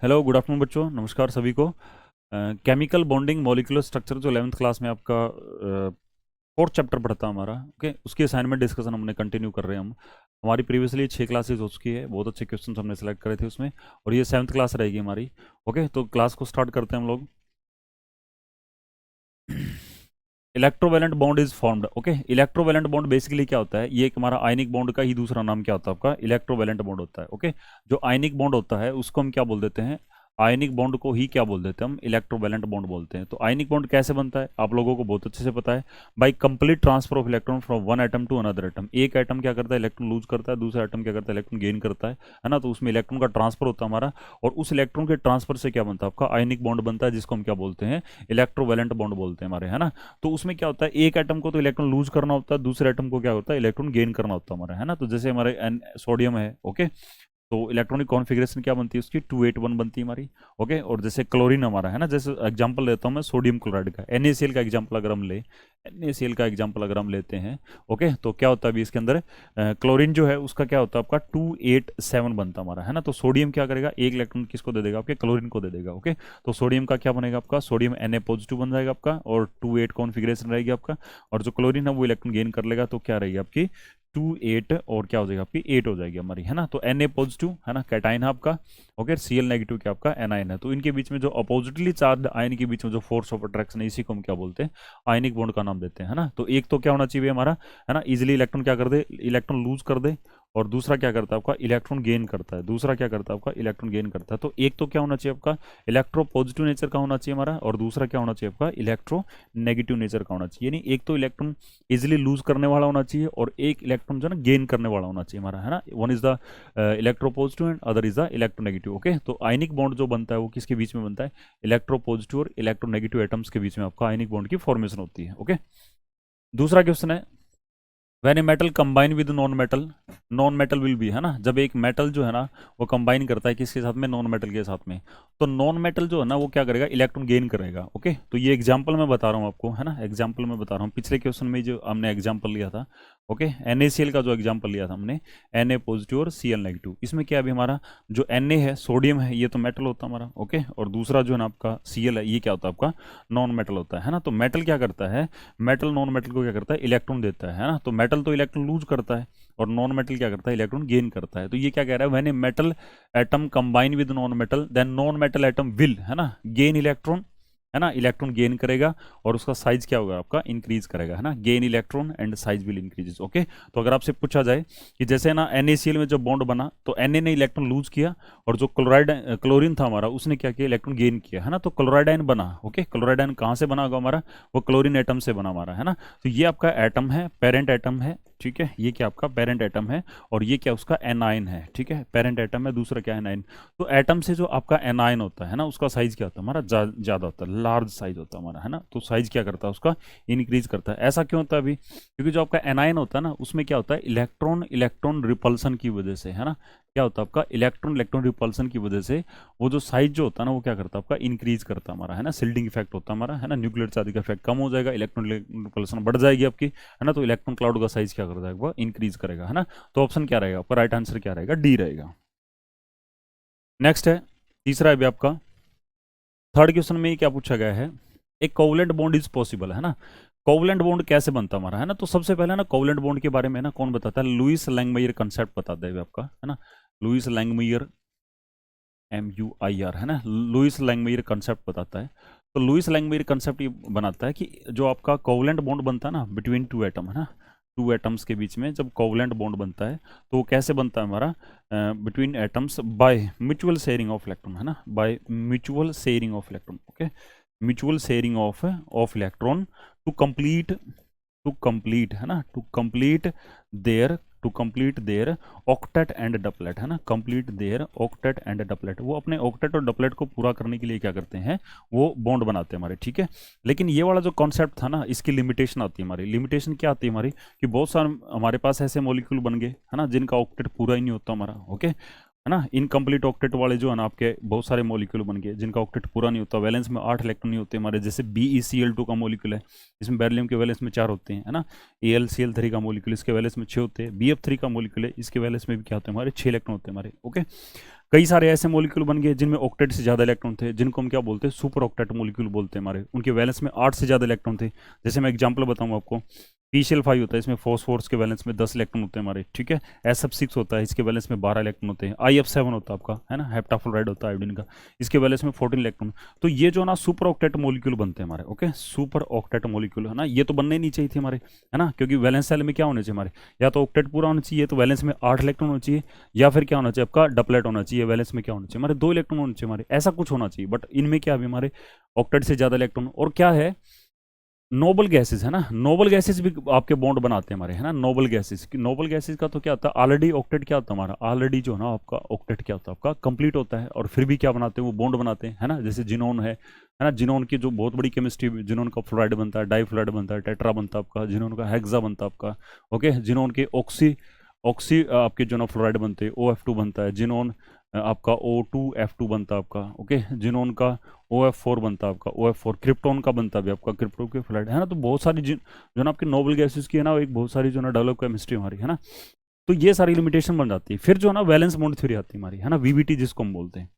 Hello, good afternoon बच्चों, नमस्कार सभी को। केमिकल बॉन्डिंग मॉलिक्यूलर स्ट्रक्चर जो 11th क्लास में आपका फोर्थ चैप्टर पढ़ता है हमारा। ओके, उसकी असाइनमेंट डिस्कशन हमने कंटिन्यू कर रहे हैं हम। हमारी प्रीवियसली 6 क्लासेज हो चुकी है, बहुत अच्छे क्वेश्चन हमने सेलेक्ट करे थे उसमें, और ये 7th क्लास रहेगी हमारी। ओके, तो क्लास को स्टार्ट करते हैं हम लोग। Electrovalent bond is formed. Okay, electrovalent bond basically क्या होता है, ये एक हमारा आयनिक बॉन्ड का ही दूसरा नाम क्या होता है आपका, इलेक्ट्रोवैलेंट बॉन्ड होता है। ओके, जो आयनिक बॉन्ड होता है उसको हम क्या बोल देते हैं, आयनिक बॉन्ड को ही क्या बोल देते हैं हम, इलेक्ट्रोवैलेंट बॉन्ड बोलते हैं। तो आयनिक बॉन्ड कैसे बनता है आप लोगों को बहुत अच्छे से पता है, by complete transfer of electron from one atom to another atom. एक एटम क्या करता है, इलेक्ट्रॉन लूज करता है, दूसरा एटम क्या करता है, इलेक्ट्रॉन गेन करता है ना। तो उसमें इलेक्ट्रॉन का ट्रांसफर होता है हमारा, और उस इलेक्ट्रॉन के ट्रांसफर से क्या बनता है आपका, आयनिक बॉन्ड बनता है, जिसको हम क्या बोलते हैं, इलेक्ट्रोवैलेंट बॉन्ड बोलते हैं हमारे, है ना। तो उसमें क्या होता है, एक एटम को तो इलेक्ट्रॉन लूज करना होता है, दूसरे एटम को क्या होता है, इलेक्ट्रॉन गेन करना होता है हमारा, है ना। तो जैसे हमारे सोडियम है, ओके, तो इलेक्ट्रॉनिक कॉन्फ़िगरेशन क्या बनती है उसकी, 281 बनती है हमारी। ओके, और जैसे क्लोरीन हमारा है ना, जैसे एग्जांपल लेता हूँ मैं सोडियम क्लोराइड का, NaCl का एग्जांपल अगर हम ले, NaCl का एग्जांपल अगर हम लेते हैं, ओके, तो क्या होता है अभी इसके अंदर क्लोरीन जो है उसका क्या होता है आपका 287 बनता है हमारा, है ना। तो सोडियम क्या करेगा, एक इलेक्ट्रॉन किसको दे देगा, आपके क्लोरीन को दे देगा। ओके, तो सोडियम का क्या बनेगा आपका, सोडियम Na पॉजिटिव बन जाएगा आपका, और 28 कॉन्फ़िगरेशन रहेगी आपका, और जो क्लोरीन है वो इलेक्ट्रॉन गेन कर लेगा, तो क्या रहेगी आपकी 28, और क्या हो जाएगा आपकी 8 हो जाएगी हमारी, है ना। तो Na पॉजिटिव है ना, कैटाइन है आपका, ओके, Cl नेगेटिव क्या आपका एनाइन है। तो इनके बीच में जो अपोजिटली चार्ज आयन के बीच में जो फोर्स ऑफ अट्रैक्शन है, इसी को हम क्या बोलते हैं, आयनिक बॉन्ड का नाम देते हैं, है ना। तो एक तो क्या होना चाहिए हमारा, है ना, इजिली इलेक्ट्रॉन क्या कर दे, इलेक्ट्रॉन लूज कर दे, और दूसरा क्या करता है आपका, इलेक्ट्रॉन गेन करता है, दूसरा क्या करता है आपका, इलेक्ट्रॉन गेन करता है। तो एक तो क्या होना चाहिए आपका, इलेक्ट्रो पॉजिटिव नेचर का होना चाहिए हमारा, और दूसरा क्या होना चाहिए आपका, इलेक्ट्रो नेगेटिव नेचर का होना चाहिए। यानी एक तो इलेक्ट्रॉन इजिली लूज करने वाला होना चाहिए, और एक इलेक्ट्रॉन जो है ना गेन करने वाला होना चाहिए हमारा, है ना। One is the electro positive and other is the electro negative. Okay, तो आयनिक बॉन्ड जो बनता है वो किसके बीच में बनता है, इलेक्ट्रो पॉजिटिव और इलेक्ट्रो नेगेटिव एटम्स के बीच में आपका आयनिक बॉन्ड की फॉर्मेशन होती है। ओके, दूसरा क्वेश्चन है, when a metal combine with non metal, non metal will be, है ना, जब एक मेटल जो है ना वो कंबाइन करता है किसके साथ में, नॉन मेटल के साथ में, तो नॉन मेटल जो है ना वो क्या करेगा, इलेक्ट्रॉन गेन करेगा। ओके, तो ये एग्जांपल मैं बता रहा हूँ आपको, है ना, एग्जांपल मैं बता रहा हूँ, पिछले क्वेश्चन में जो हमने एग्जांपल लिया था, ओके, NaCl का जो एग्जांपल लिया था हमने, Na पॉजिटिव और Cl नेगेटिव, इसमें क्या अभी हमारा जो Na है, सोडियम है, ये तो मेटल होता है हमारा, ओके, और दूसरा जो है ना आपका Cl है, ये क्या होता है आपका नॉन मेटल होता है ना। तो मेटल क्या करता है, मेटल नॉन मेटल को क्या करता है, इलेक्ट्रॉन देता है ना। तो मेटल तो इलेक्ट्रॉन लूज करता है, और नॉन मेटल क्या करता है, इलेक्ट्रॉन गेन करता है। तो ये क्या कह रहा है, when a metal atom combine with non metal, then non metal atom will, है ना, गेन इलेक्ट्रॉन, है ना, इलेक्ट्रॉन गेन करेगा, और उसका साइज क्या होगा आपका, इंक्रीज करेगा, है ना, gain electron and size will increases. Okay, तो अगर आपसे पूछा जाए कि जैसे ना NaCl में जब बॉन्ड बना तो Na ने इलेक्ट्रॉन लूज किया, और जो क्लोराइड क्लोरीन था हमारा उसने क्या किया, इलेक्ट्रॉन गेन किया, है ना। तो क्लोराइड आयन बना। ओके, क्लोराइड आयन कहाँ से बना होगा हमारा, वो क्लोरीन एटम से बना हमारा, है ना। तो ये आपका एटम है, पेरेंट एटम है, ठीक है, ये क्या आपका पेरेंट एटम है, और ये क्या उसका एनाइन है, ठीक है, पेरेंट एटम है, दूसरा क्या है एनाइन। तो एटम से जो आपका एनाइन होता है ना, उसका साइज क्या होता है हमारा, ज़्यादा होता है, लार्ज साइज होता है हमारा, है ना। तो साइज क्या करता है उसका, इंक्रीज करता है। ऐसा क्यों होता है अभी, क्योंकि जो आपका एनाइन होता है ना उसमें क्या होता है, इलेक्ट्रॉन इलेक्ट्रॉन रिपल्सन की वजह से, है ना, क्या होता है आपका इलेक्ट्रॉन इलेक्ट्रॉन रिपल्सन की वजह से वो जो साइज जो होता है ना वो क्या करता है आपका, इंक्रीज करता है हमारा, है ना। सिल्डिंग इफेक्ट होता है हमारा, है ना, न्यूक्लियर चार्ज का इफेक्ट कम हो जाएगा, इलेक्ट्रॉन रिपल्सन बढ़ जाएगी आपकी, है ना। तो इलेक्ट्रॉन क्लाउड का साइज क्या कर जाएगा, वो इंक्रीज करेगा, है ना। तो ऑप्शन क्या रहेगा आपका, राइट आंसर क्या रहेगा, डी रहेगा। नेक्स्ट है, तीसरा है भी आपका, थर्ड क्वेश्चन में क्या पूछा गया है, एक कोवलेंट बॉन्ड इज पॉसिबल, है ना। कोवलेंट बॉन्ड कैसे बनता है हमारा, है ना। तो सबसे पहले ना कोवलेंट बॉन्ड के बारे में ना कौन बताता है, लुईस लैंगमेयर कंसेप्ट बताता है आपका, है ना, लुईस लैंगमेयर, MUIR, है ना, लुईस लैंगमेयर कंसेप्ट बताता है। तो लुईस लैंगमेयर कंसेप्ट ये बनाता है कि जो आपका कोवलेंट बॉन्ड बनता है ना बिटवीन टू एटम, है ना, टू एटम्स के बीच में जब कोवलेंट बॉन्ड बनता है तो वो कैसे बनता है हमारा, between atoms by mutual sharing of electron, है ना, by mutual sharing of electron. Okay, mutual sharing of electron to complete, है ना, to complete their octet and duplet, है ना, complete their octet and duplet, वो अपने ऑक्टेट और डपलेट को पूरा करने के लिए क्या करते हैं, वो बॉन्ड बनाते हैं हमारे, ठीक है। लेकिन ये वाला जो कॉन्सेप्ट था ना, इसकी लिमिटेशन आती है हमारी, लिमिटेशन क्या आती है हमारी, कि बहुत सारे हमारे पास ऐसे मॉलिक्यूल बन गए, है ना, जिनका ऑक्टेट पूरा ही नहीं होता हमारा, ओके, है है ना। इनकम्प्लीट ऑक्टेट वाले जो है ना आपके बहुत सारे मॉलिक्यूल बन गए जिनका ऑक्टेट पूरा नहीं होता, वैलेंस में 8 इलेक्ट्रॉन नहीं होते हमारे, जैसे BeCl2 का मॉलिक्यूल है, इसमें बेरिलियम के वैलेंस में 4 होते हैं, है ना। AlCl3 का मॉलिक्यूल, इसके वैलेंस में 6 होते हैं। BF3 का मॉलिक्यूल है, इसके वैलेंस में भी क्या होते हैं हमारे, 6 इलेक्ट्रॉन होते हैं हमारे, ओके। कई सारे ऐसे मॉलिक्यूल बन गए जिनमें ऑक्टेट से ज़्यादा इलेक्ट्रॉन थे, जिनको हम क्या बोलते हैं, सुपर ऑक्टेट मॉलिक्यूल बोलते हैं हमारे, उनके वैलेंस में 8 से ज़्यादा इलेक्ट्रॉन थे। जैसे मैं एग्जांपल बताऊँ आपको, PCl5 होता है, इसमें फॉस्फोरस के वैलेंस में 10 इलेक्ट्रॉन होते हैं हमारे, ठीक है। SF6 होता है, इसके वैलेंस में 12 इलेक्ट्रॉन होते हैं। IF7 होता है आपका, है ना, हेप्टाफ्लोराइड होता है आयोडीन का, इसके वैलेंस में 14 इलेक्ट्रॉन। तो ये जो ना सुपर ऑक्टेट मॉलिक्यूल बनते हैं हमारे, ओके, सुपर ऑक्टेट मॉलिक्यूल, है ना। ये तो बनने ही नहीं चाहिए थे हमारे, है ना, क्योंकि वैलेंस सेल में क्या होने चाहिए हमारे, या तो ऑक्टेट पूरा होना चाहिए, तो वैलेंस में 8 इलेक्ट्रॉन होना चाहिए, या फिर क्या होना चाहिए आपका, डबलेट होना चाहिए, वैलेंस में क्या होना चाहिए हमारे, 2 इलेक्ट्रॉन होना चाहिए हमारे, ऐसा कुछ होना चाहिए। बट इनमें क्या है हमारे, ऑक्टेट से ज़्यादा इलेक्ट्रॉन, और क्या है, नोबल गैसेस, है ना। नोबल गैसेस भी आपके बॉन्ड बनाते हैं हमारे, है ना। नोबल गैसेस, नोबल गैसेस का तो क्या होता है, ऑलरेडी ऑक्टेट क्या होता है हमारा, ऑलरेडी जो है ना आपका ऑक्टेट क्या होता है आपका, कंप्लीट होता है, और फिर भी क्या बनाते हैं वो बॉन्ड बनाते हैं, है ना। जैसे जिनोन है ना, जिनोन की जो बहुत बड़ी केमिस्ट्री, जिनोन का फ्लोराइड बनता है, डाईफ्लोराइड बनता है, टेट्रा बनता है आपका, जिनोन का हेक्सा बनता है आपका, ओके। जिनोन के ऑक्सी ऑक्सी आपके जो ना फ्लोराइड बनते हैं, OF2 बनता है। जिनोन आपका O2F2 बनता है आपका, ओके। जिनोन का OF4 बनता है आपका, OF4 क्रिप्टोन का बनता है भी आपका, क्रिप्टो के फ्लड, है ना। तो बहुत सारी जो ना आपकी नोबल गैसेस की है ना, एक बहुत सारी जो ना डेवलप केमिस्ट्री हमारी, है ना। तो ये सारी लिमिटेशन बन जाती है। फिर जो ना वैलेंस बॉन्ड थ्योरी आती है हमारी, है ना, VBT जिसको हम बोलते हैं,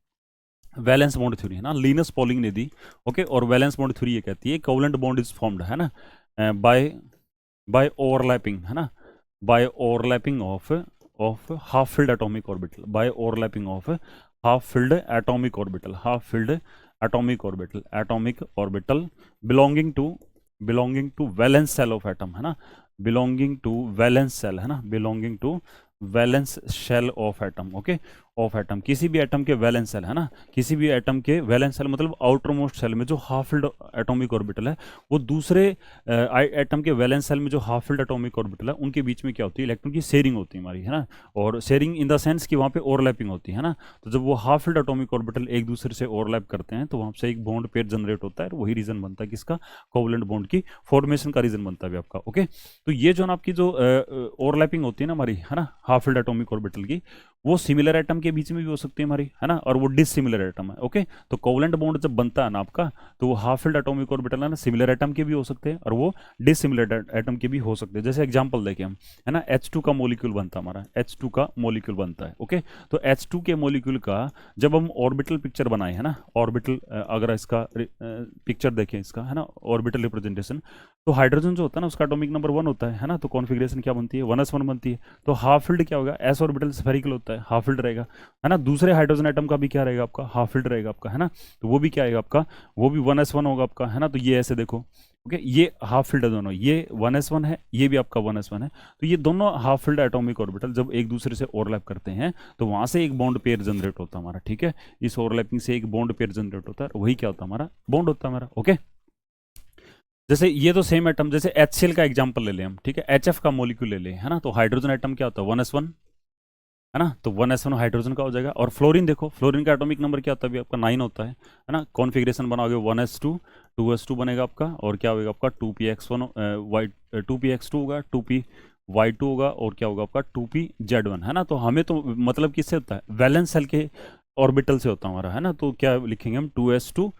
वैलेंस बॉन्ड थ्योरी, है ना। लिनस पॉलिंग ने दी, ओके। और वैलेंस बॉन्ड थ्योरी ये कहती है कोवलेंट बॉन्ड इज फॉर्म्ड, है ना, बाय बाय ओवरलैपिंग, है ना, by overlapping of half filled atomic orbital, by overlapping of half filled atomic orbital, half filled atomic orbital belonging to valence shell of atom, है ना, belonging to valence shell, है ना, belonging to valence shell of atom, okay, of atom, किसी भी atom के valence shell, है ना, किसी भी एटम के वैलेंस सेल मतलब आउटर मोस्ट सेल में जो हाफ फिल्ड एटॉमिक ऑर्बिटल है, वो दूसरे एटम के वैलेंस सेल में जो हाफ फिल्ड एटॉमिक ऑर्बिटल है, उनके बीच में क्या होती है, इलेक्ट्रॉन की शेयरिंग होती है हमारी, है ना। और शेयरिंग इन द सेंस कि वहाँ पे ओवरलैपिंग होती है ना। तो जब वो हाफ फिल्ड एटॉमिक ऑर्बिटल एक दूसरे से ओवरलैप करते हैं, तो वहाँ से एक बॉन्ड पेयर जनरेट होता है, और वही रीजन बनता है किसका, कोवलेंट बॉन्ड की फॉर्मेशन का रीजन बनता है आपका, ओके। तो ये जो ना आपकी जो ओवरलैपिंग होती है ना हमारी, है ना, हाफ फिल्ड एटॉमिक ऑर्बिटल की, वो सिमिलर एटम के बीच में भी हो सकती है हमारी, है ना, और वो डिसिमिलर एटम है, ओके। तो कोवलेंट बॉन्ड जब बनता है ना आपका, तो वो हाफ फिल्ड एटॉमिक ऑर्बिटल है ना, सिमिलर एटम के भी हो सकते हैं, और वो डिसिमिलर एटम के भी हो सकते हैं। जैसे एग्जांपल देखें हम, है ना, H2 का मॉलिक्यूल बनता है हमारा, H2 का मॉलिक्यूल बनता है, ओके। तो H2 के मॉलिक्यूल का जब हम ऑर्बिटल पिक्चर बनाए, है ना, ऑर्बिटल अगर इसका पिक्चर देखें इसका, है ना, ऑर्बिटल रिप्रेजेंटेशन, तो हाइड्रोजन जो होता है ना उसका एटॉमिक नंबर 1 होता है ना, तो कॉन्फिगरेशन क्या बनती है, 1s1 बनती है। तो हाफ फिल्ड क्या होगा, S ऑर्बिटल स्फेरिकल होता है, हाफ फिल्ड रहेगा, है ना। दूसरे हाइड्रोजन एटम का भी क्या रहेगा आपका, हाफ फिल्ड रहेगा आपका, है ना। तो वो भी क्या आएगा आपका, वो भी 1s1 होगा आपका, है ना। तो ये ऐसे देखो, ओके, ये हाफ फिल्ड है दोनों, ये 1s1 है, ये भी आपका 1s1 है। तो ये दोनों हाफ फिल्ड एटॉमिक ऑर्बिटल जब एक दूसरे से ओवरलैप करते हैं, तो वहां से एक बॉन्ड पेयर जनरेट होता है हमारा, ठीक है। इस ओवरलैपिंग से एक बॉन्ड पेयर जनरेट होता है, वही क्या होता है हमारा, बॉन्ड होता है हमारा, ओके। जैसे ये तो सेम एटम, जैसे HCl का एग्जांपल ले लें हम, ठीक है, HF का मॉलिक्यूल ले लें, है ना। तो हाइड्रोजन एटम क्या होता है, 1s1, है ना। तो 1s1 हाइड्रोजन का हो जाएगा। और फ्लोरीन देखो, फ्लोरीन का एटॉमिक नंबर क्या होता है, अभी आपका 9 होता है ना। कॉन्फ़िगरेशन बनाओगे 1s2, 2s2 बनेगा आपका, और क्या होगा आपका 2px1 वाई 2px2 होगा, 2py2 होगा, और क्या होगा आपका 2pz1, है ना। तो हमें तो मतलब किससे होता है, वैलेंस सेल के ऑर्बिटल से होता है हमारा, है ना। तो क्या लिखेंगे हम, 2s2,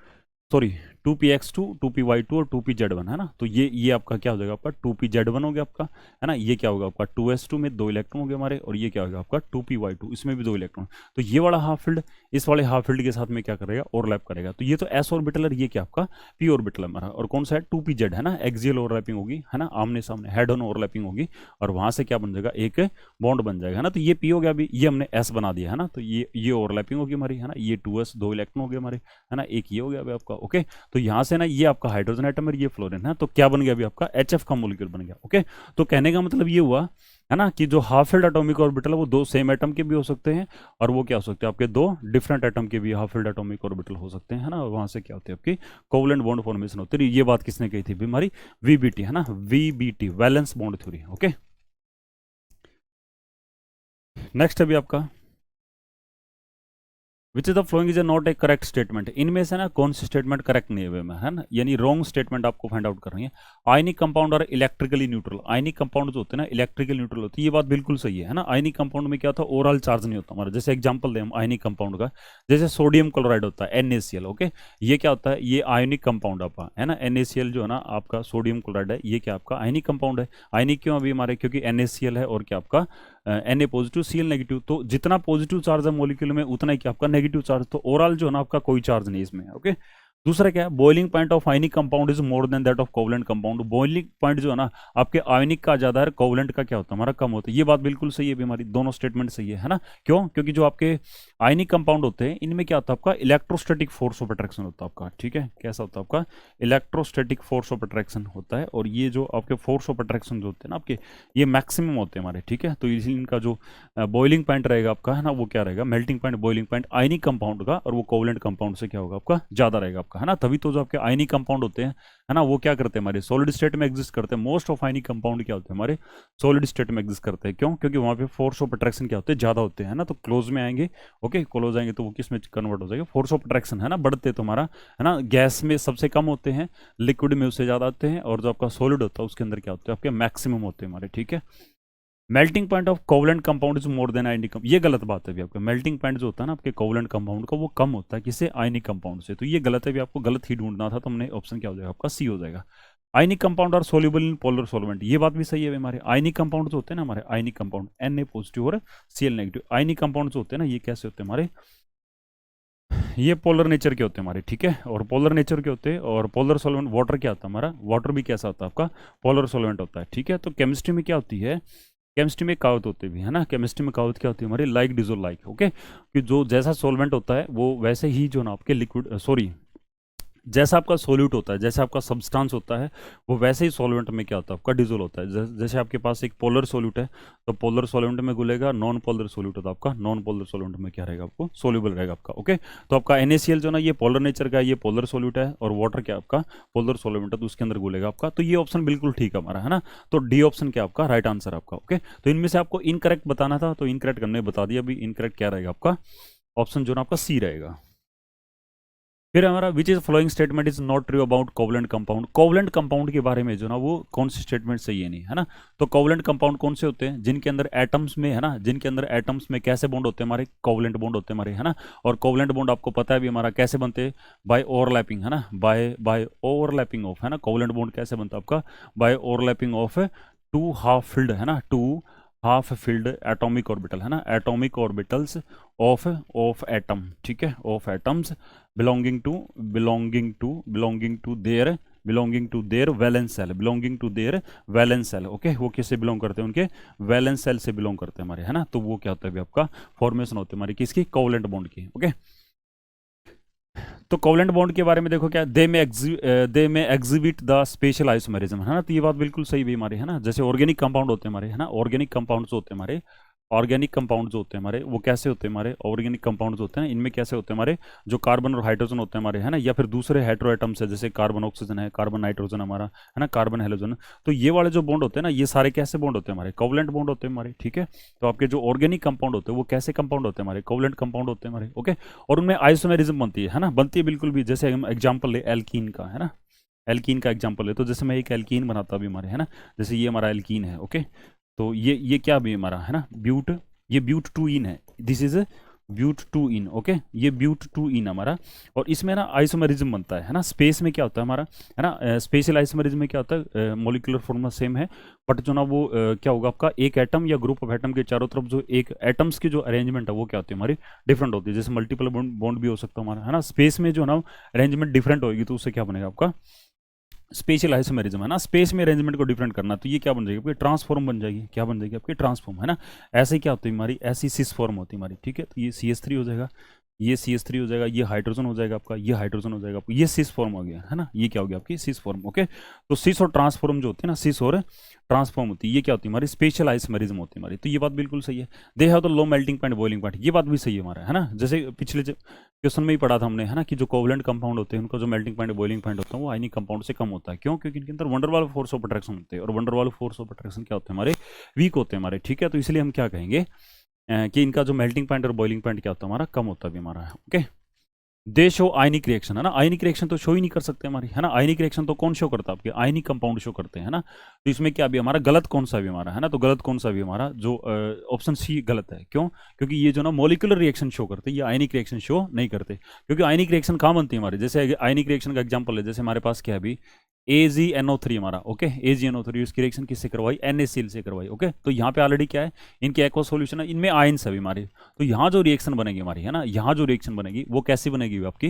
सॉरी 2px2, 2py2 और 2pz1, है ना। तो ये आपका क्या हो जाएगा, आपका 2pz1 हो गया आपका, है ना। ये क्या होगा आपका 2s2 में 2 इलेक्ट्रॉन हो गए हमारे, और ये क्या होगा आपका 2py2, इसमें भी 2 इलेक्ट्रॉन। तो ये वाला हाफ फील्ड इस वाले हाफ फील्ड के साथ में क्या करेगा, ओवरलैप करेगा। तो ये तो s ऑर्बिटल है, ये क्या आपका p ऑर्बिटल हमारा, और कौन सा है 2pz, है ना। एक्सियल ओवरलैपिंग होगी, है ना, आमने सामने हेड ऑन ओवरलैपिंग होगी, और वहां से क्या बन जाएगा, एक बॉन्ड बन जाएगा, है ना। तो ये p हो गया, अभी ये हमने s बना दिया, है ना। तो ये ओवरलैपिंग होगी हमारी, है ना। ये 2s 2 इलेक्ट्रॉन हो गए हमारे, है ना। एक ये हो गया अभी आपका, ओके। तो यहाँ से ना ये आपका हाइड्रोजन एटम है, ये फ्लोरीन है, तो क्या बन गया अभी आपका HF का मॉलिक्यूल बन गया, ओके। तो कहने का मतलब ये हुआ, है ना, कि जो हाफ फिल्ड एटॉमिक ऑर्बिटल है वो 2 सेम एटम के भी हो सकते हैं, और वो क्या हो सकते हैं आपके 2 डिफरेंट एटम के भी हाफ फिल्ड एटॉमिक ऑर्बिटल हो सकते हैं, है ना। और वहां से क्या होती है आपकी कोवलेंट बॉन्ड फॉर्मेशन होती है। ये बात किसने कही थी हमारी, VBT, है ना, VBT valence bond theory, okay. Next अभी आपका which is the following is not A correct statement, इनमें से ना कौन सी स्टेटमेंट करेक्ट नहीं है में, है ना, यानी रॉन्ग स्टेटमेंट आपको फाइंड आउट करनी है। आयनिक कंपाउंड और इलेक्ट्रिकली न्यूट्रल, आयनिक कंपाउंड जो होते हैं ना इलेक्ट्रिकल न्यूट्रल होती है, ये बात बिल्कुल सही है ना। आयनिक कंपाउंड में क्या होता है, ओवरऑल चार्ज नहीं होता हमारा। जैसे एग्जांपल दें हम आयनिक कंपाउंड का, जैसे सोडियम क्लोराइड होता है NaCl, ओके, ये क्या होता है, ये आयनिक कंपाउंड आपका है ना। NaCl जो है ना आपका सोडियम क्लोराइड है, ये क्या आपका आयनिक कंपाउंड है। आयनिक क्यों अभी हमारे, क्योंकि NaCl है और क्या आपका Na पॉजिटिव Cl नेगेटिव, तो जितना पॉजिटिव चार्ज है मॉलिक्यूल में उतना ही क्या आपका नेगेटिव चार्ज, तो ओवरऑल जो है ना आपका कोई चार्ज नहीं इसमें, ओके। दूसरा क्या है, boiling point of ionic compound is more then that of covalent compound, boiling point जो है ना आपके आयनिक का ज्यादा है, कोवलेंट का क्या होता है हमारा कम होता है। ये बात बिल्कुल सही है भी, हमारी दोनों स्टेटमेंट सही है ना। क्यों, क्योंकि जो आपके आयनिक कंपाउंड होते हैं इनमें क्या होता है आपका इलेक्ट्रोस्टैटिक फोर्स ऑफ अट्रैक्शन होता है आपका, ठीक है, कैसा होता है आपका इलेक्ट्रोस्टैटिक फोर्स ऑफ अट्रैक्शन होता है। और ये जो आपके फोर्स ऑफ अट्रैक्शन जो होते हैं ना आपके, ये मैक्सिमम होते हैं हमारे, ठीक है। तो इसलिए इनका जो बॉइलिंग पॉइंट रहेगा आपका, है ना, वो क्या रहेगा, melting point boiling point ionic compound का, और वो कोवलेंट कंपाउंड से क्या होगा आपका ज्यादा रहेगा आपका, है ना। तभी तो जो आपके आयनिक कंपाउंड होते हैं, है ना, वो क्या करते हैं हमारे सॉलिड स्टेट में एग्जिस्ट करते हैं। मोस्ट ऑफ आयनिक कंपाउंड क्या होते हैं हमारे सॉलिड स्टेट में एग्जिस्ट करते हैं। क्यों, क्योंकि वहां पे फोर्स ऑफ अट्रैक्शन क्या होते हैं ज्यादा होते हैं ना। तो क्लोज में आएंगे, ओके, क्लोज आएंगे तो वो किस में कन्वर्ट हो जाएगा, फोर्स ऑफ अट्रैक्शन, है ना, बढ़ते तो हमारा, है ना, गैस में सबसे कम होते हैं, लिक्विड में उससे ज्यादा आते हैं, और जो आपका सॉलिड होता है उसके अंदर क्या होते हैं आपके मैक्सिमम होते हैं हमारे, ठीक है। Melting point of covalent compound is more than ionic, ये गलत बात है भी आपका। मेल्टिंग पॉइंट जो होता है ना आपके कोवलेंट कंपाउंड का वो कम होता है किससे, आयनिक कंपाउंड से, तो ये गलत है भी, आपको गलत ही ढूंढना था, तो हमने ऑप्शन क्या हो जाएगा आपका सी हो जाएगा। आयनिक कंपाउंड और सोल्यूबल इन पोलर सॉल्वेंट, ये बात भी सही है हमारे। आयनिक कंपाउंड जो होते हैं ना हमारे, आयनिक कंपाउंड Na पॉजिटिव और Cl नेगेटिव, आयनिक कंपाउंड जो होते हैं ना ये कैसे होते हैं हमारे, ये पोलर नेचर के होते हैं हमारे, ठीक है, और पोलर नेचर के होते हैं। और पोलर सॉल्वेंट वाटर क्या होता है हमारा, वाटर भी कैसा होता है आपका पोलर सॉल्वेंट होता है, ठीक है। तो केमिस्ट्री में क्या होती है, केमिस्ट्री में कहावत होती भी है ना, केमिस्ट्री में कहावत क्या होती है हमारी, लाइक डिजो लाइक, ओके, कि जो जैसा सॉल्वेंट होता है वो वैसे ही जो ना आपके लिक्विड सॉरी जैसा आपका सोल्यूट होता है, जैसा आपका सब्सटेंस होता है, वो वैसे ही सॉल्वेंट में क्या होता है आपका डिजोल्व होता है। जैसे आपके पास एक पोलर सोल्यूट है, तो पोलर सोल्वेंट में घुलेगा, नॉन पोलर सोल्यूट होता है आपका, नॉन पोलर सोल्वेंट में क्या रहेगा आपको सोल्यूबल रहेगा आपका, ओके। तो आपका NaCl जो ना ये पोलर नेचर का है, ये पोलर सोल्यूट है, और वाटर क्या आपका पोलर सोल्वेंट है, तो उसके अंदर घुलेगा आपका। तो ये ऑप्शन बिल्कुल ठीक है हमारा, है ना। तो डी ऑप्शन क्या आपका राइट आंसर आपका, ओके। तो इनमें से आपको इनकरेक्ट बताना था, तो इनकरेक्ट करने बता दिया। अभी इनकरेक्ट क्या रहेगा आपका, ऑप्शन जो ना आपका सी रहेगा। फिर हमारा which is following statement is not true about covalent compound, covalent compound के बारे में जो ना वो कौन सी स्टेटमेंट सही है नहीं, है ना। तो कोवलेंट कंपाउंड कौन से होते हैं, जिनके अंदर एटम्स में, है ना, जिनके अंदर एटम्स में कैसे बॉन्ड होते हैं हमारे, कोवलेंट बॉन्ड होते हैं हमारे, है ना। और कोवलेंट बॉन्ड आपको पता है भी हमारा कैसे बनते हैं, बाय ओवरलैपिंग, है ना, बाय बाय ओवरलैपिंग ऑफ, है ना। कोवलेंट बॉन्ड कैसे बनता है आपका, by overlapping of two half filled, है ना, two half filled atomic orbital, है ना, atomic orbitals of of atom, ठीक है, of atoms belonging to belonging to their valence shell, belonging to their valence shell, okay. वो किससे belong करते हैं, उनके वैलेंस सेल से बिलोंग करते हैं हमारे, है ना। तो वो क्या होता है भी आपका फॉर्मेशन होती है हमारी किसकी, कोवलेंट बॉन्ड की, ओके। तो कोवलेंट बॉन्ड के बारे में देखो क्या, दे में एग्जिबिट द स्पेशल आइसोमेरिज्म, है ना। तो ये बात बिल्कुल सही भी हमारी, है ना। जैसे ऑर्गेनिक कंपाउंड होते हैं हमारे, है ना, ऑर्गेनिक कंपाउंड होते हैं हमारे, ऑर्गेनिक कंपाउंड जो होते हैं हमारे वो कैसे होते हैं हमारे, ऑर्गेनिक कंपाउंड होते हैं इनमें कैसे होते हैं हमारे, जो कार्बन और हाइड्रोजन होते हैं हमारे, है ना, या फिर दूसरे हेटेरो एटम्स है, जैसे कार्बन ऑक्सीजन है, कार्बन नाइट्रोजन हमारा, है ना, कार्बन हेलोजन। तो ये वाले जो बॉन्ड होते हैं ना, ये सारे कैसे बॉन्ड होते हैं हमारे, कोवलेंट बॉन्ड होते हैं हमारे, ठीक है। तो आपके जो ऑर्गेनिक कंपाउंड होते हैं वो कैसे कंपाउंड होते हैं हमारे, कोवलेंट कंपाउंड होते हैं हमारे, ओके। और उनमें आइसोमेरिज्म बनती है ना, बनती है बिल्कुल भी। जैसे हम एग्जाम्पल ले एल्कीन का, है ना, एल्कीन का एग्जाम्पल है, तो जैसे मैं एक एल्कीन बनाता भी हमारे, है ना, जैसे ये हमारा एल्कीन है, ओके। तो ये क्या भी हमारा, है ना, ब्यूट, ये ब्यूट टू इन है, this is but two ene, okay, ये ब्यूट टू इन हमारा। और इसमें ना आइसोमेरिज्म बनता है ना, स्पेस में क्या होता है हमारा, है ना, स्पेशल आइसोमेरिज्म में क्या होता है, मॉलिक्यूलर फॉर्मूला सेम है, बट जो ना वो क्या होगा आपका, एक एटम या ग्रुप ऑफ एटम के चारों तरफ जो एक एटम्स की जो अरेंजमेंट है वो क्या होती है हमारी डिफरेंट होती है। जैसे मल्टीपल बॉन्ड भी हो सकता है हमारा, है ना, स्पेस में जो ना अरेंजमेंट डिफरेंट होगी, तो उससे क्या बनेगा आपका स्पेशल आइसोमेरिज्म, है ना। स्पेस में अरेंजमेंट को डिफरेंट करना, तो ये क्या बन जाएगी आपकी ट्रांसफॉर्म बन जाएगी, क्या बन जाएगी आपकी ट्रांसफॉर्म, है ना। ऐसे ही क्या होती है हमारी, ऐसी सिस फॉर्म होती है हमारी, ठीक है। तो ये CH3 हो जाएगा, ये CH3 हो जाएगा, ये हाइड्रोजन हो जाएगा आपका, ये हाइड्रोजन हो जाएगा आपका, ये सिस फॉर्म हो गया, है ना। ये क्या हो गया आपकी सिस फॉर्म, ओके। तो सिस और ट्रांसफॉर्म जो होती है ना, सिस और ट्रांसफॉर्म होती है, ये क्या होती है हमारी स्पेशल आइसोमेरिज्म होती है हमारी। तो ये बात बिल्कुल सही है। They have the low melting point boiling point, ये बात भी सही है हमारा, है ना। जैसे पिछले क्वेश्चन में ही पढ़ा था हमने, है ना, कि जो कोवलेंट कंपाउंड होते हैं उनका जो मेल्टिंग पॉइंट बॉइलिंग पॉइंट होता है वो आयनिक कंपाउंड से कम होता है। क्यों, क्योंकि इनके अंदर वंडर वाल फोर्स ऑफ अट्रैक्शन होते हैं, और वंडर वाल फोर्स ऑफ अट्रैक्शन क्या होते हैं हमारे वीक होते हैं हमारे, ठीक है। तो इसलिए हम क्या कहेंगे, कि इनका जो मेल्टिंग पॉइंट और बॉइलिंग पॉइंट क्या होता है हमारा, कम होता है भी हमारा, ओके। दे शो आयनिक रिएक्शन, है ना, आयनिक रिएक्शन तो शो ही नहीं कर सकते हमारी, है ना, आयनिक रिएक्शन तो कौन शो करता है आपके, आयनिक कंपाउंड शो करते हैं, है ना। तो इसमें क्या भी हमारा गलत कौन सा भी हमारा, है ना, तो गलत कौन सा भी हमारा जो ऑप्शन सी गलत है, क्यों, क्योंकि ये जो ना मॉलिक्यूलर रिएक्शन शो करते हैं, ये आयनिक रिएक्शन शो नहीं करते, क्योंकि आयनिक रिएक्शन कहाँ बनती है हमारे, जैसे आयनिक रिएक्शन का एग्जाम्पल है, जैसे हमारे पास क्या है अभी AgNO3 हमारा, ओके, AgNO3 इसकी रिएक्शन किससे करवाई, NaCl से करवाई, ओके। तो यहाँ पे ऑलरेडी क्या है, इनके एक्वा सॉल्यूशन है, इनमें आयंस है हमारे, तो यहाँ जो रिएक्शन बनेगी हमारी, है ना, यहाँ जो रिएक्शन बनेगी वो कैसी बनेगी आपकी,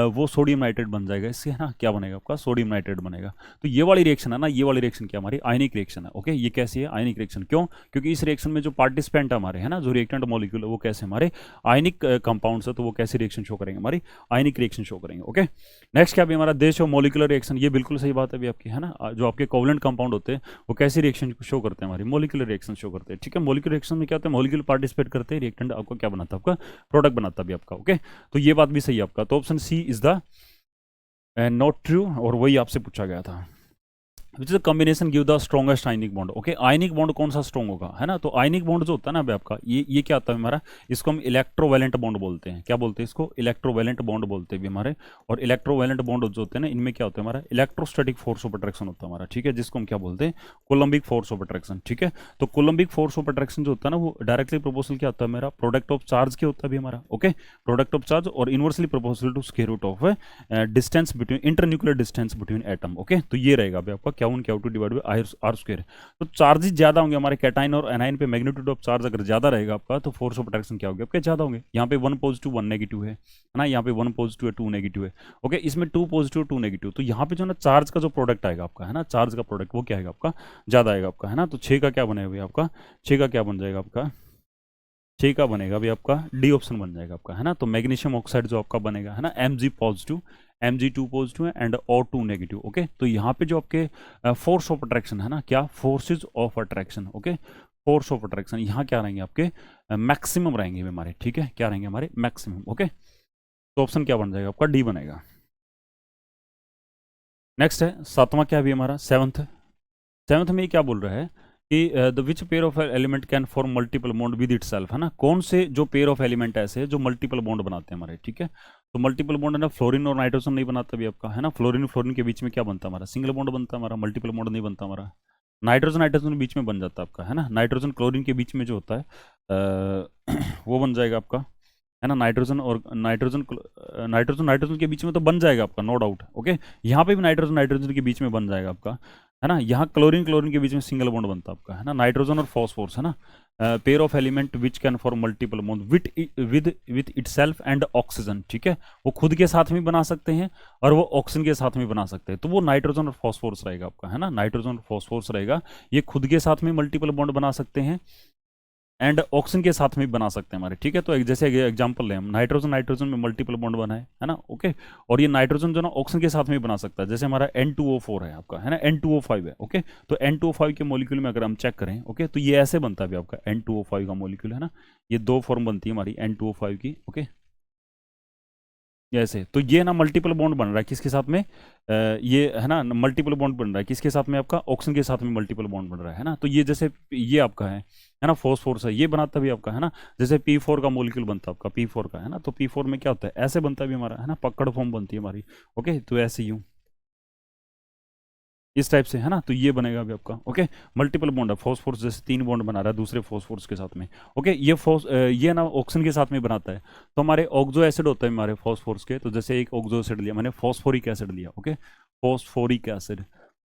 वो सोडियम नाइट्रेट बन जाएगा इससे, है ना, क्या बनेगा आपका, सोडियम नाइट्रेट बनेगा। तो ये वाली रिएक्शन है ना, ये वाली रिएक्शन क्या हमारी आयनिक रिएक्शन है, ओके। ये कैसी है, आयनिक रिएक्शन, क्यों, क्योंकि इस रिएक्शन में जो पार्टिसिपेंट है हमारे, है ना, जो रिएक्टेंट मॉलिक्यूल है वो कैसे हमारे आयनिक कंपाउंड्स है, तो वो कैसे रिएक्शन शो करेंगे, हमारी आयनिक रिएक्शन शो करेंगे, ओके। नेक्स्ट क्या भी हमारा देश और मॉलिक्यूलर रिएक्शन, ये बिल्कुल सही बात है अभी आपकी, है ना, जो आपके कोवलेंट कंपाउंड होते हैं वो कैसी रिएक्शन शो करते हैं, हमारी मॉलिक्यूलर रिएक्शन शो करते हैं, ठीक है। मॉलिक्यूलर रिएक्शन में क्या होता है, मॉलिक्यूल पार्टिसिपेट करते हैं, रिएक्टेंट आपको क्या बनाता है, आपका प्रोडक्ट बनाता भी आपका, ओके। तो ये बात भी सही है आपका, तो option C is the not true, और वही आपसे पूछा गया था। Which is combination give the strongest ionic bond, okay. Ionic bond कौन सा स्ट्रॉन्ग होगा, है ना, तो आयनिक बॉन्ड जो होता है ना अभी आपका, ये क्या होता है हमारा, इसको हम इलेक्ट्रोवैलेंट बॉन्ड बोलते हैं, क्या बोलते हैं इसको, इलेक्ट्रोवैलेंट बॉन्ड बोलते हैं भी हमारे। और इलेक्ट्रोवैलेंट बॉन्ड जो होते हैं ना, इनमें क्या होता है हमारा, इलेक्ट्रोस्टैटिक फोर्स ऑफ अट्रैक्शन होता है हमारा, ठीक है, जिसको हम क्या बोलते हैं, कोलम्बिक फोर्स ऑफ अट्रैक्शन, ठीक है। तो कोलम्बिक फोर्स ऑफ अट्रैक्शन जो होता है ना, वो डायरेक्टली प्रोपोर्शनल क्या होता है मेरा, प्रोडक्ट ऑफ चार्ज क्या होता है भी हमारा, ओके, प्रोडक्ट ऑफ चार्ज, और inversely proportional to square root of distance between internuclear distance between atom, okay. तो ये रहेगा अभी आपका Q1 Q2 divide r square. तो चार्जेस ज्यादा होंगे हमारे कैटाइन और एनाइन पे, मैग्नीट्यूड ऑफ चार्ज अगर ज्यादा रहेगा आपका, तो फोर्स ऑफ अट्रैक्शन क्या होगा आपके, ज्यादा होंगे। यहाँ पे 1 पॉजिटिव 1 नेगेटिव है ना, यहाँ पे 1 पॉजिटिव है 2 नेगेटिव है, ओके। इसमें 2 पॉजिटिव 2 नेगेटिव, तो यहाँ पे जो ना चार्ज का जो प्रोडक्ट आएगा आपका, है ना, चार्ज का प्रोडक्ट वो क्या आएगा आपका, ज्यादा आएगा आपका, है ना। तो 6 का क्या बनेगा भाई आपका, 6 का क्या बन जाएगा आपका, 6 का बनेगा भी आपका डी ऑप्शन बन जाएगा आपका, है ना। तो मैग्नीशियम ऑक्साइड जो आपका बनेगा, है ना, Mg पॉजिटिव, Mg2 पॉजिटिव है एंड O2 नेगेटिव, ओके। तो यहाँ पे जो आपके फोर्स ऑफ अट्रैक्शन है ना, क्या forces of attraction, okay, force of attraction यहाँ क्या रहेंगे आपके, मैक्सिमम रहेंगे हमारे, ठीक है, क्या रहेंगे हमारे मैक्सिमम, ओके। तो ऑप्शन क्या बन जाएगा आपका, डी बनेगा। नेक्स्ट है सातवां, क्या भी हमारा सेवंथ, सेवंथ में ये क्या बोल रहा है कि the which pair of element can form multiple bond with itself, है ना, कौन से जो पेयर ऑफ एलिमेंट ऐसे हैं जो मल्टीपल बॉन्ड बनाते हैं हमारे, ठीक है। तो मल्टीपल बॉन्ड है ना, फ्लोरीन और नाइट्रोजन नहीं बनाता भी आपका, है ना, फ्लोरीन फ्लोरीन के बीच में क्या बनता है हमारा, सिंगल बॉन्ड बनता है हमारा, मल्टीपल बॉन्ड नहीं बनता हमारा। नाइट्रोजन नाइट्रोजन बीच में बन जाता है आपका, है ना, नाइट्रोजन क्लोरीन के बीच में जो होता है वो बन जाएगा आपका, है ना, नाइट्रोजन और नाइट्रोजन नाइट्रोजन नाइट्रोजन के बीच में तो बन जाएगा आपका, नो डाउट, ओके। यहाँ पे भी नाइट्रोजन नाइट्रोजन के बीच में बन जाएगा आपका, है ना। यहाँ क्लोरीन क्लोरीन के बीच में सिंगल बॉन्ड बनता है आपका, है ना, नाइट्रोजन और फॉस्फोरस, है ना, pair of element which can form multiple bond with itself and oxygen, ठीक है। वो खुद के साथ में बना सकते हैं और वो ऑक्सीजन के साथ में बना सकते हैं, तो वो नाइट्रोजन और फॉस्फोरस रहेगा आपका, है ना, नाइट्रोजन और फॉस्फोरस रहेगा। ये खुद के साथ में मल्टीपल बॉन्ड बना सकते हैं एंड ऑक्सीजन के साथ में भी बना सकते हैं हमारे, ठीक है। तो एक जैसे एग्जांपल लें हम, नाइट्रोजन नाइट्रोजन में मल्टीपल बॉन्ड बना है ना, ओके। और ये नाइट्रोजन जो ना ऑक्सीजन के साथ में भी बना सकता है, जैसे हमारा N2O4 है आपका, है ना, N2O5 है, ओके। तो N2O5 के मॉलिक्यूल में अगर हम चेक करें, ओके, तो ये ऐसे बनता है आपका N2O5 का मॉलिक्यूल, है ना, ये दो फॉर्म बनती है हमारी N2O5 की, ओके, ऐसे। तो ये ना मल्टीपल बॉन्ड बन रहा है किसके साथ में, ये है ना, मल्टीपल बॉन्ड बन रहा है किसके साथ में आपका, ऑक्सीजन के साथ में मल्टीपल बॉन्ड बन रहा है ना। तो ये जैसे ये आपका है ना, फॉस्फोरस है, ये बनाता भी आपका, है ना, जैसे P4 का मॉलिक्यूल बनता है आपका, P4 का, है ना, तो P4 में क्या होता है, ऐसे बनता भी हमारा, है ना, पकड़ फॉर्म बनती है हमारी, ओके। तो ऐसे यूं इस टाइप से, है ना, तो ये बनेगा अभी आपका, ओके। मल्टीपल बॉन्ड है, फॉस्फोरस जैसे 3 बॉन्ड बना रहा है दूसरे फॉस्फोरस के साथ में, ओके। ये ना ऑक्सीजन के साथ में बनाता है, तो हमारे ऑक्सो एसिड होता है हमारे फॉस्फोरस के, तो जैसे एक ऑक्सो एसिड लिया मैंने, फॉस्फोरिक एसिड लिया, okay, phosphoric acid,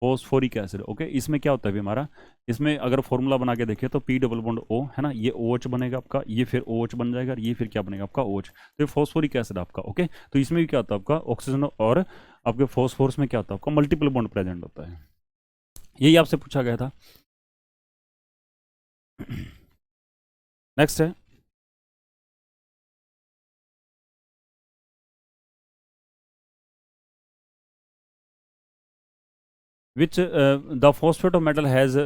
phosphoric acid, okay. इसमें क्या होता है अभी हमारा, इसमें अगर फॉर्मूला बना के देखें तो P डबल बॉन्ड O, है ना, ये OH बनेगा आपका, ये फिर OH बन जाएगा, ये फिर क्या बनेगा आपका OH, तो ये फॉस्फोरिक एसिड आपका, ओके। तो इसमें भी क्या होता है आपका ऑक्सीजन और आपके फॉस्फोरस में क्या होता है आपका मल्टीपल बॉन्ड प्रेजेंट होता है, यही आपसे पूछा गया था। नेक्स्ट है which the phosphate of metal has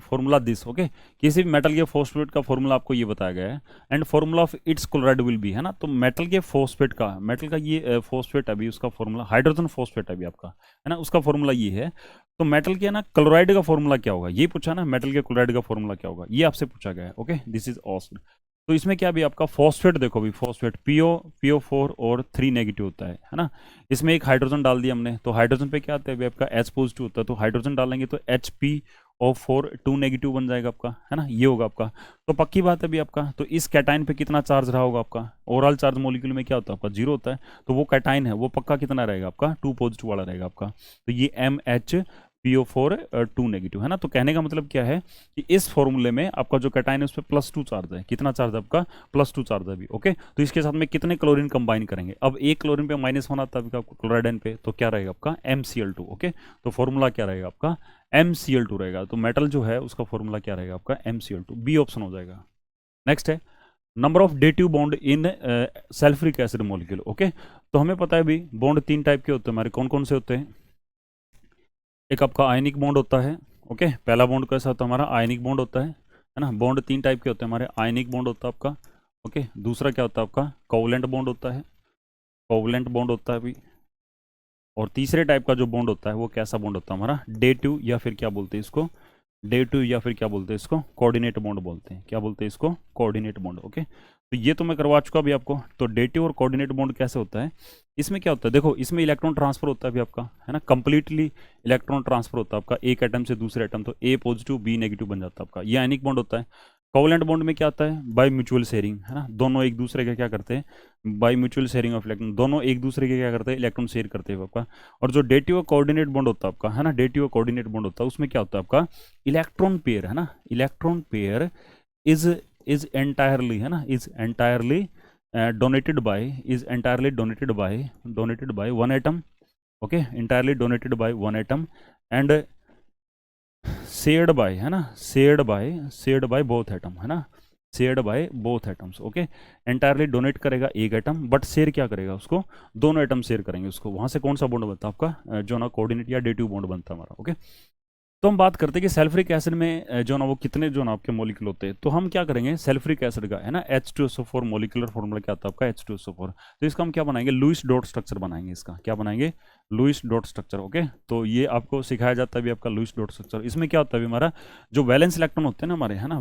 formula this, okay. किसी भी मेटल के फॉस्फेट का फॉर्मूला आपको ये बताया गया है, and formula of its chloride will be, है ना। तो मेटल के फॉस्फेट का, मेटल का ये फॉस्फेट अभी उसका फॉर्मूला हाइड्रोजन फॉस्फेट अभी आपका, है ना, उसका फॉर्मूला ये है तो मेटल के ना क्लोराइड का फॉर्मूला क्या होगा, ये पूछा ना, मेटल के क्लोराइड का फॉर्मूला क्या होगा, ये आपसे पूछा गया है। Okay, this is asked. तो इसमें क्या भी आपका फॉस्फेट, देखो भी फॉस्फेट PO4 और 3 नेगेटिव होता है ना। इसमें एक हाइड्रोजन डाल दिया हमने, तो हाइड्रोजन पे क्या आता है अभी आपका H पॉजिटिव होता है, तो हाइड्रोजन डालेंगे तो HPO4 2 नेगेटिव बन जाएगा आपका, है ना, ये होगा आपका। तो पक्की बात है अभी आपका, तो इस कैटाइन पे कितना चार्ज रहा होगा आपका, ओवरऑल चार्ज मॉलिक्यूल में क्या होता है आपका, 0 होता है। तो वो कैटाइन है वो पक्का कितना रहेगा आपका, 2 पॉजिटिव वाला रहेगा आपका। तो ये MHPO4 2 नेगेटिव है ना। तो कहने का मतलब क्या है कि इस फॉर्मूले में आपका जो कैटाइन है उस पर +2 चार्ज है, कितना चार्ज है आपका, +2 चार्ज है अभी। ओके, तो इसके साथ में कितने क्लोरीन कंबाइन करेंगे, अब एक क्लोरीन पे -1 आता है आपका क्लोराइडन पे, तो क्या रहेगा आपका MCl2। ओके, तो फॉर्मूला क्या रहेगा आपका MCl2 रहेगा। तो मेटल जो है उसका फॉर्मूला क्या रहेगा आपका MCl2, बी ऑप्शन हो जाएगा। नेक्स्ट है number of dative bond in sulphuric acid molecule. Okay, तो हमें पता है भी बॉन्ड 3 टाइप के होते हैं हमारे, कौन कौन से होते हैं। एक आपका आयनिक बॉन्ड होता है। ओके, पहला बॉन्ड कैसा होता है हमारा, आयनिक बॉन्ड होता है ना। बॉन्ड 3 टाइप के होते हैं हमारे, आयनिक बॉन्ड होता है आपका। ओके, दूसरा क्या होता है आपका कोवलेंट बॉन्ड होता है, कोवलेंट बॉन्ड होता है अभी। और तीसरे टाइप का जो बॉन्ड होता है वो कैसा बॉन्ड होता है हमारा, डेटिव, या फिर क्या बोलते हैं इसको, डेटिव, या फिर क्या बोलते हैं इसको कोऑर्डिनेट बॉन्ड बोलते हैं, क्या बोलते हैं इसको कोऑर्डिनेट बॉन्ड। ओके, तो ये तो मैं करवा चुका अभी आपको। तो डेटिव और कोऑर्डिनेट बॉन्ड कैसे होता है, इसमें क्या होता है, देखो इसमें इलेक्ट्रॉन ट्रांसफर होता है अभी आपका, है ना, कंप्लीटली इलेक्ट्रॉन ट्रांसफर होता है आपका एक एटम से दूसरे एटम, तो A पॉजिटिव B नेगेटिव बन जाता है आपका, ये आयनिक बॉन्ड होता है। कोवलेंट बॉन्ड में क्या आता है, बाय म्यूचुअल शेयरिंग, है ना, दोनों एक दूसरे का क्या करते हैं, bye mutual sharing of electron, दोनों एक दूसरे के क्या करते हैं, इलेक्ट्रॉन शेयर करते हैं आपका। और जो डेटिव कोऑर्डिनेट बॉन्ड होता है आपका, है ना, डेटिव कोऑर्डिनेट बॉन्ड होता है, उसमें क्या होता है आपका इलेक्ट्रॉन पेयर, है ना, electron pair is is entirely, है ना, is entirely donated by one atom. Okay, entirely donated by one atom and shared by, है ना, shared by both atom, है ना, shared by both atoms. Okay, entirely donate करेगा एक atom, but share क्या करेगा उसको, दोनों एटम शेयर करेंगे उसको। वहां से कौन सा बॉन्ड बनता है आपका, जो ना कोऑर्डिनेट या डेटिव बॉन्ड बनता है हमारा। ओके, तो हम बात करते हैं कि सल्फ्यूरिक एसिड में जो ना वो कितने जो ना आपके मॉलिक्यूल होते हैं। तो हम क्या करेंगे, सल्फ्यूरिक एसिड का, है ना, H2SO4 मॉलिक्यूलर फॉर्मूला क्या आता है आपका H2SO4। तो इसका हम क्या बनाएंगे, लुईस डॉट स्ट्रक्चर बनाएंगे, इसका क्या बनाएंगे, लुईस डॉट स्ट्रक्चर। ओके, तो ये आपको सिखाया जाता है अभी आपका लुईस डॉट स्ट्रक्चर। इसमें क्या होता है अभी हमारा जो वैलेंस इलेक्ट्रॉन होते हैं ना हमारे, है ना,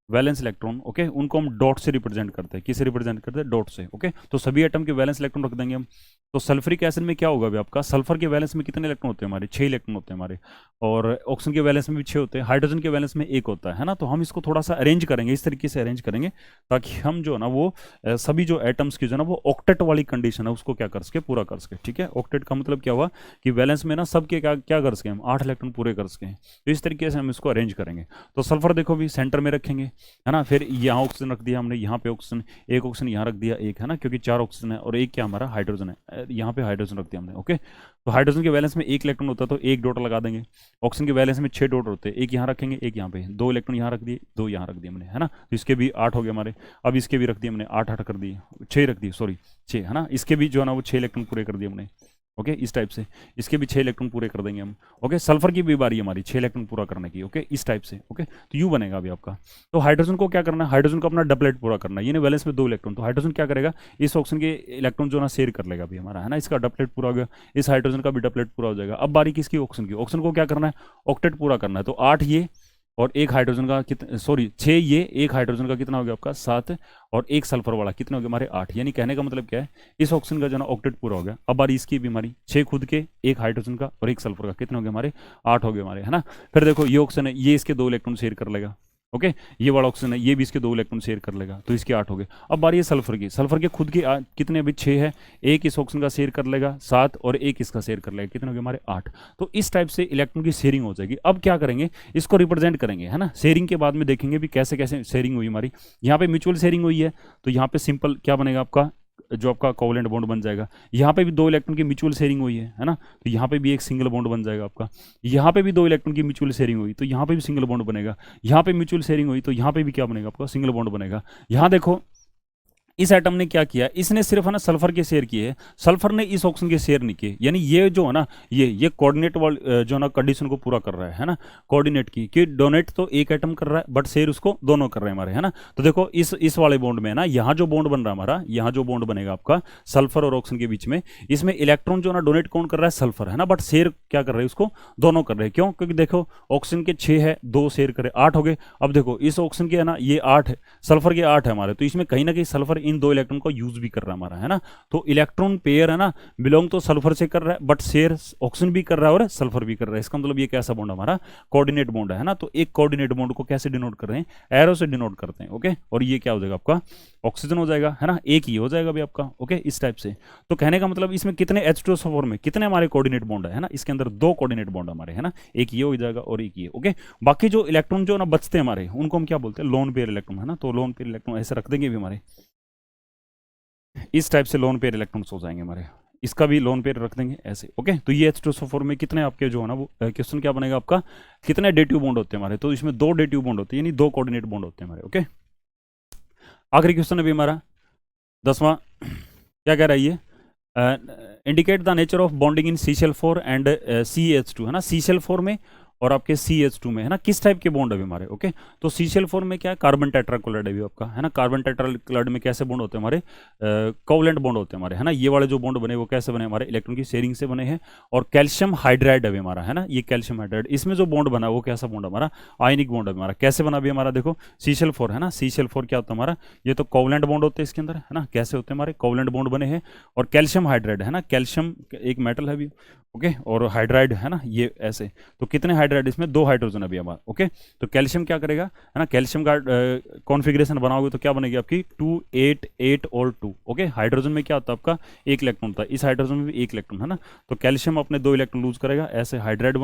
वैलेंस इलेक्ट्रॉन, ओके, उनको हम डॉट से रिप्रेजेंट करते हैं, किसे रिप्रेजेंट करते हैं, डॉट से। ओके, तो सभी एटम के वैलेंस इलेक्ट्रॉन रख देंगे हम। तो सल्फ्यूरिक एसिड में क्या होगा अभी आपका, सल्फर के वैलेंस में कितने इलेक्ट्रॉन होते हैं हमारे, 6 इलेक्ट्रॉन होते हैं हमारे। और ऑक्सीजन के वैलेंस में भी 6 होते हैं, हाइड्रोजन के वैलेंस में 1 होता है ना। तो हम इसको थोड़ा सा अरेंज करेंगे, इस तरीके से अरेंज करेंगे ताकि हम जो ना वो सभी जो एटम्स की जो ना वो ऑक्टेट वाली कंडीशन है उसको क्या कर सके, पूरा कर सके। ठीक है, ऑक्टेट का मतलब क्या हुआ कि वैलेंस में ना सबके क्या क्या कर सके हम, 8 इलेक्ट्रॉन पूरे कर सके। तो इस तरीके से हम इसको अरेंज करेंगे। तो सल्फर देखो भी सेंटर में रखेंगे, है ना, फिर यहाँ ऑक्सीजन रख दिया हमने, यहाँ पे ऑक्सीजन, एक ऑक्सीजन यहाँ रख दिया, एक, है ना, क्योंकि 4 ऑक्सीजन है, और एक क्या हमारा हाइड्रोजन है, यहाँ पे हाइड्रोजन रख दिया हमने। ओके, तो हाइड्रोजन के वैलेंस में 1 इलेक्ट्रॉन होता है तो 1 डॉट लगा देंगे। ऑक्सीजन के वैलेंस में 6 डॉट होते हैं, एक यहाँ रखेंगे, एक यहाँ पे, 2 इलेक्ट्रॉन यहाँ रख दिए, 2 यहाँ रख दिए हमने, है ना। तो इसके भी 8 हो गए हमारे। अब इसके भी रख दिए हमने, 8 8 कर दिए, 6 रख दिए, सॉरी 6, है ना। इसके भी जो है ना वो 6 इलेक्ट्रॉन पूरे कर दिए हमने। ओके, इस टाइप से इसके भी 6 इलेक्ट्रॉन पूरे कर देंगे हम। ओके, सल्फर की भी बारी हमारी 6 इलेक्ट्रॉन पूरा करने की। ओके, इस टाइप से। ओके, तो यू बनेगा अभी आपका। तो हाइड्रोजन को क्या करना है, हाइड्रोजन को अपना डबलेट पूरा करना है, ये वैलेंस में 2 इलेक्ट्रॉन, तो हाइड्रोजन क्या करेगा, इस ऑक्सीजन के इलेक्ट्रॉन जो ना शेयर कर लेगा अभी हमारा, है ना, इसका डबलेट पूरा हो गया, इस हाइड्रोजन का भी डबलेट पूरा हो जाएगा। अब बारी किसकी, ऑक्सीजन की। ऑक्सीजन को क्या करना है, ऑक्टेट पूरा करना है, तो 8 ये और एक हाइड्रोजन का कितना, सॉरी 6 ये, एक हाइड्रोजन का कितना हो गया आपका 7, और एक सल्फर वाला कितने हो गए हमारे 8। यानी कहने का मतलब क्या है, इस ऑक्सीजन का जो ना ऑक्टेट पूरा हो गया। अब बारी इसकी भी हमारी 6 खुद के, एक हाइड्रोजन का और एक सल्फर का, कितने हो गए हमारे 8 हो गए हमारे, है ना। फिर देखो ये ऑक्सीजन है, ये इसके 2 इलेक्ट्रॉन शेयर कर लेगा। ओके, ये वाला ऑक्सीजन है, ये भी इसके 2 इलेक्ट्रॉन शेयर कर लेगा, तो इसके 8 हो गए। अब बारी है सल्फर की, सल्फर के खुद के कितने अभी 6 है, एक इस ऑक्सीजन का शेयर कर लेगा 7, और एक इसका शेयर कर लेगा, कितने हो गए हमारे 8। तो इस टाइप से इलेक्ट्रॉन की शेयरिंग हो जाएगी। अब क्या करेंगे, इसको रिप्रेजेंट करेंगे, है ना। शेयरिंग के बाद में देखेंगे भी कैसे कैसे शेयरिंग हुई हमारी। यहाँ पे म्यूचुअल शेयरिंग हुई है, तो यहाँ पे सिंपल क्या बनेगा आपका, जो आपका कोवलेंट बॉन्ड बन जाएगा। यहाँ पे भी 2 इलेक्ट्रॉन की म्यूचुअल शेयरिंग हुई है ना, तो यहाँ पे भी एक सिंगल बॉन्ड बन जाएगा आपका। यहाँ पे भी 2 इलेक्ट्रॉन की म्यूचुअल शेयरिंग हुई, तो यहाँ पे भी सिंगल बॉन्ड बनेगा। यहाँ पे म्यूचुअल शेयरिंग हुई, तो यहाँ पे भी क्या बनेगा आपका, सिंगल बॉन्ड बनेगा। यहाँ देखो इस एटम ने क्या किया, इसने सिर्फ है ना सल्फर के शेयर किए, सल्फर ने इस ऑक्सीजन के शेयर नहीं किए। यानी ये जो है ना, ये कोऑर्डिनेट वाले जो है ना कंडीशन को पूरा कर रहा है ना, कोऑर्डिनेट की कि डोनेट तो एक एटम कर रहा है बट शेयर उसको दोनों कर रहे हैं हमारे, है ना। तो देखो इस वाले बॉन्ड में ना, यहाँ जो बॉन्ड बन रहा है हमारा, यहाँ जो बॉन्ड बनेगा आपका सल्फर और ऑक्सीजन के बीच में, इसमें इलेक्ट्रॉन जो है ना डोनेट कौन कर रहा है, सल्फर, है ना, बट शेयर क्या कर रहे हैं, उसको दोनों कर रहे हैं। क्यों? क्योंकि देखो ऑक्सीजन के 6 है, 2 शेयर करे 8 हो गए। अब देखो इस ऑक्सीजन के है ना ये 8 है, सल्फर के 8 है हमारे, तो इसमें कहीं ना कहीं सल्फर इन 2 इलेक्ट्रॉन को यूज भी कर रहा है हमारा, है ना। तो इलेक्ट्रॉन पेयर है ना बिलोंग तो सल्फर से कर रहा है, बट शेयर ऑक्सीजन भी कर रहा है और सल्फर भी कर रहा है। इसका मतलब ये कैसा बॉन्ड हमारा, कोऑर्डिनेट बॉन्ड है ना। तो एक कोऑर्डिनेट बॉन्ड को कैसे डिनोट कर रहे हैं, एरो से डिनोट करते हैं, ओके। और ये क्या हो जाएगा आपका, ऑक्सीजन हो जाएगा, है ना, एक ही हो जाएगा अभी आपका, ओके, इस टाइप से। तो कहने का मतलब इसमें कितने H2SO4 में कितने हमारे कोऑर्डिनेट बॉन्ड है ना, इसके अंदर 2 कोऑर्डिनेट बॉन्ड हमारे, है ना, एक ये हो जाएगा और एक ये, ओके। बाकी जो इलेक्ट्रॉन जो ना बचते हैं हमारे, उनको हम क्या बोलते हैं, लोन पेयर इलेक्ट्रॉन, है ना। तो लोन पेयर इलेक्ट्रॉन ऐसे रख देंगे भी हमारे, इस टाइप से लोन पेयर इलेक्ट्रॉन्स हो जाएंगे हमारे, इसका भी लोन पेयर रख देंगे ऐसे, ओके। तो ये H2SO4 में कितने आपके जो है ना, वो क्वेश्चन क्या बनेगा आपका, कितने डेटिव बॉन्ड होते हैं हमारे, तो इसमें 2 डेटिव बॉन्ड होते हैं, यानी 2 कोऑर्डिनेट बॉन्ड होते हैं हमारे, ओके। आखिरी क्वेश्चन अभी हमारा 10वां, क्या कह रहा है ये, indicate the nature of bonding in CCl4 and CH2, है ना। CCl4 में और आपके CH2 में, है ना, किस टाइप के बॉन्ड है हमारे, ओके। तो CCl4 में क्या है, कार्बन टेट्राक्लोराइड है आपका, है ना। कार्बन टेट्राक्लोराइड में कैसे बॉन्ड होते हैं हमारे, कोवलेंट बॉन्ड होते हैं हमारे, है ना। ये वाले जो बॉन्ड बने वो कैसे बने हमारे, इलेक्ट्रॉन की शेयरिंग से बने हैं। और कैल्शियम हाइड्राइड है हमारा, है ना, ये कैल्शियम हाइड्राइड, इसमें जो बॉन्ड बना वो कैसा बॉन्ड हमारा, आयनिक बॉन्ड है हमारा। कैसे बना भी हमारा, देखो CCl4 है ना, CCl4 क्या होता है हमारा, ये तो कोवलेंट बॉन्ड होते हैं इसके अंदर, है ना। कैसे होते हैं हमारे, कोवलेंट बॉन्ड बने हैं। और कैल्शियम हाइड्राइड, है ना, कैल्शियम एक मेटल है भी, ओके। और हाइड्राइड, है ना, ये ऐसे। तो कितने हाइड्राइड, इसमें 2 हाइड्रोजन अभी हमारा, ओके। तो कैल्शियम क्या करेगा, है ना, कैल्शियम का कॉन्फ़िगरेशन बनाओगे तो क्या बनेगी आपकी 2 8 8 और 2, ओके। हाइड्रोजन में क्या होता है आपका, 1 इलेक्ट्रॉन होता है, इस हाइड्रोजन में भी 1 इलेक्ट्रॉन, है ना। तो कैल्शियम अपने 2 इलेक्ट्रॉन लूज करेगा ऐसे, हाइड्राइड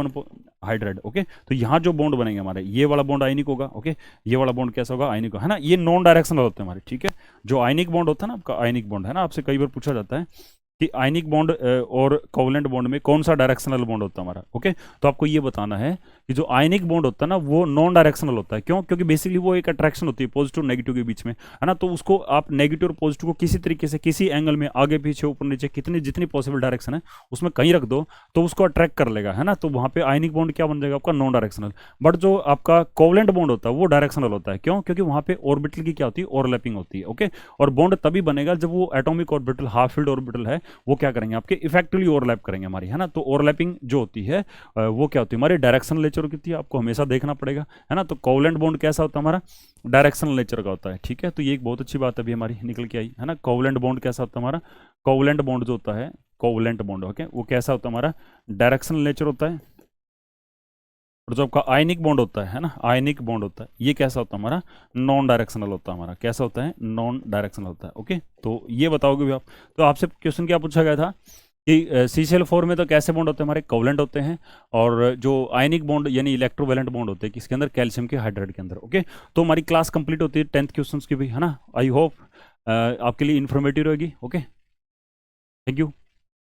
हाइड्राइड, ओके। तो यहाँ जो बॉन्ड बनेंगे हमारे, ये वाला बॉन्ड आयनिक होगा, ओके। ये वाला बॉन्ड कैसा होगा, आयनिक, है ना। ये नॉन डायरेक्शनल होते हैं हमारे, ठीक है। जो आयनिक बॉन्ड होता है ना आपका, आयनिक बॉन्ड, है ना, आपसे कई बार पूछा जाता है कि आयनिक बॉन्ड और कोवलेंट बॉन्ड में कौन सा डायरेक्शनल बॉन्ड होता है हमारा, ओके। तो आपको ये बताना है कि जो आयनिक बॉन्ड होता है ना वो नॉन डायरेक्शनल होता है। क्यों? क्योंकि बेसिकली वो एक अट्रैक्शन होती है पॉजिटिव नेगेटिव के बीच में, है ना। तो उसको आप नेगेटिव और पॉजिटिव को किसी तरीके से, किसी एंगल में, आगे पीछे ऊपर नीचे, कितनी जितनी पॉसिबल डायरेक्शन है उसमें कहीं रख दो तो उसको अट्रैक्ट कर लेगा, है ना। तो वहाँ पे आयनिक बॉन्ड क्या बन जाएगा आपका, नॉन डायरेक्शनल। बट जो आपका कोवलेंट बॉन्ड होता है वो डायरेक्शनल होता है। क्यों? क्योंकि वहाँ पे ऑर्बिटल की क्या होती है, ओवरलैपिंग होती है, ओके। और बॉन्ड तभी बनेगा जब वो atomic orbital, half filled orbital है, वो क्या करेंगे आपके इफेक्टिवली ओवरलैप करेंगे हमारी, है ना। तो ओवरलैपिंग जो होती है वो क्या होती है हमारी, डायरेक्शनल नेचर की होती है, आपको हमेशा देखना पड़ेगा, है ना। तो कोवलेंट बॉन्ड कैसा होता है हमारा, डायरेक्शनल नेचर का होता है, ठीक है। तो ये एक बहुत अच्छी बात अभी हमारी निकल के आई, है ना। कोवलेंट बॉन्ड कैसा होता है हमारा, कोवलेंट बॉन्ड जो होता है, कोवलेंट बॉन्ड, ओके, वो कैसा होता है हमारा, डायरेक्शनल नेचर होता है। और जो आपका आयनिक बॉन्ड होता है ना, आयनिक बॉन्ड होता है, ये कैसा होता है हमारा, नॉन डायरेक्शनल होता है हमारा। कैसा होता है, नॉन डायरेक्शनल होता है, ओके। तो ये बताओगे भी आप। तो आपसे क्वेश्चन क्या पूछा गया था कि CCl4 में तो कैसे बॉन्ड होते हैं हमारे, कोवलेंट होते हैं। और जो आयनिक बॉन्ड यानी इलेक्ट्रोवैलेंट बॉन्ड होते हैं किसके अंदर, कैल्शियम के हाइड्राइड के अंदर, ओके। तो हमारी क्लास कंप्लीट होती है 10th क्वेश्चंस की भी, है ना। आई होप आपके लिए इन्फॉर्मेटिव रहेगी, ओके। Thank you.